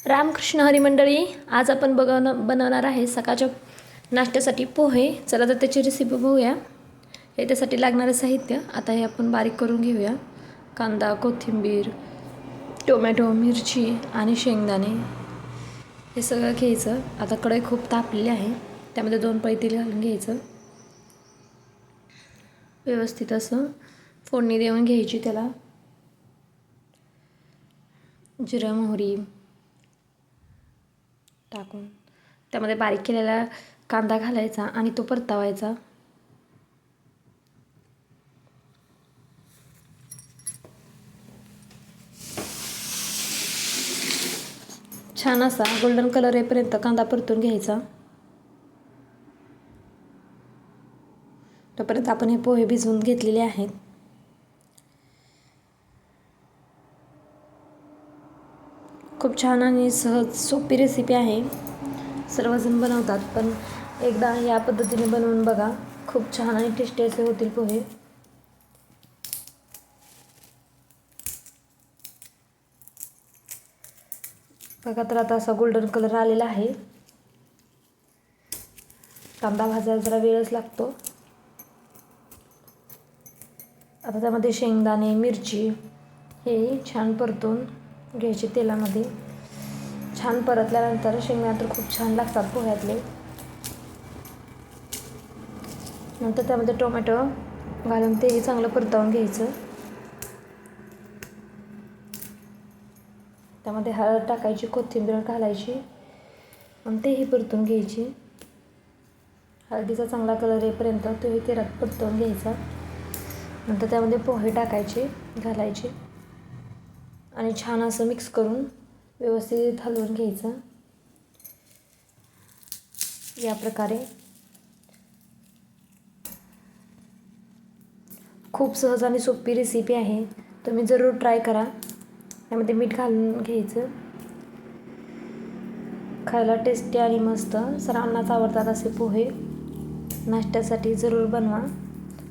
रामकृष्ण हरी मंडळी, आज आपण बनवणार आहे सकाळच्या नाश्त्यासाठी पोहे. चला तर त्याची रेसिपी बघूया. हे त्यासाठी लागणारे साहित्य आता हे आपण बारीक करून घेऊया. कांदा, कोथिंबीर, टोमॅटो, मिरची आणि शेंगदाणे हे सगळं घ्यायचं. आता कढई खूप तापलेली आहे, त्यामध्ये 2 पळी तेल घालून घ्यायचं. व्यवस्थित असं फोडणी देऊन घ्यायची. त्याला जिरं, मोहरी टाकून त्यामध्ये बारीक केलेला कांदा घालायचा आणि तो परतावायचा. छान असा गोल्डन कलर येईपर्यंत कांदा परतून घ्यायचा. तोपर्यंत आपण हे पोहे भिजवून घेतलेले आहेत. खूप छान आणि सहज सोपी रेसिपी आहे. सर्वजण बनवतात, पण एकदा या पद्धतीने बनवून बघा. खूप छान आणि टेस्टी असे होतील पोहे. बघा, तर आता असा गोल्डन कलर आलेला आहे. कांदा भाजायला जरा वेळच लागतो. आता त्यामध्ये शेंगदाणे, मिरची हे छान परतून घ्यायचे तेलामध्ये. छान परतल्यानंतर शेंगदाणे तर खूप छान लागतात पोह्यातले. नंतर त्यामध्ये टोमॅटो घालून तेही चांगलं परतवून घ्यायचं. त्यामध्ये हळद टाकायची, कोथिंबीर घालायची आणि तेही परतून घ्यायची. हळदीचा चांगला कलर येईपर्यंत तोही तेलात परतवून घ्यायचा. नंतर त्यामध्ये पोहे टाकायचे, घालायचे आणि छान असं मिक्स करून व्यवस्थित हलवून घ्यायचं. या प्रकारे खूप सहज आणि सोपी रेसिपी आहे. तुम्ही जरूर ट्राय करा. त्यामध्ये मीठ घालून घ्यायचं. खायला टेस्टी आणि मस्त, सर्वांनाच आवडतात असे पोहे. नाश्त्यासाठी जरूर बनवा.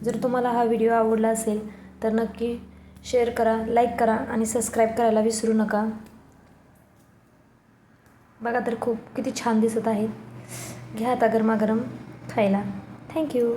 जर तुम्हाला हा व्हिडिओ आवडला असेल तर नक्की शेअर करा, लाईक करा आणि सबस्क्राईब करायला विसरू नका. बघा, तर खूप किती छान दिसत आहेत. घ्या आता गरमागरम खायला. थँक्यू.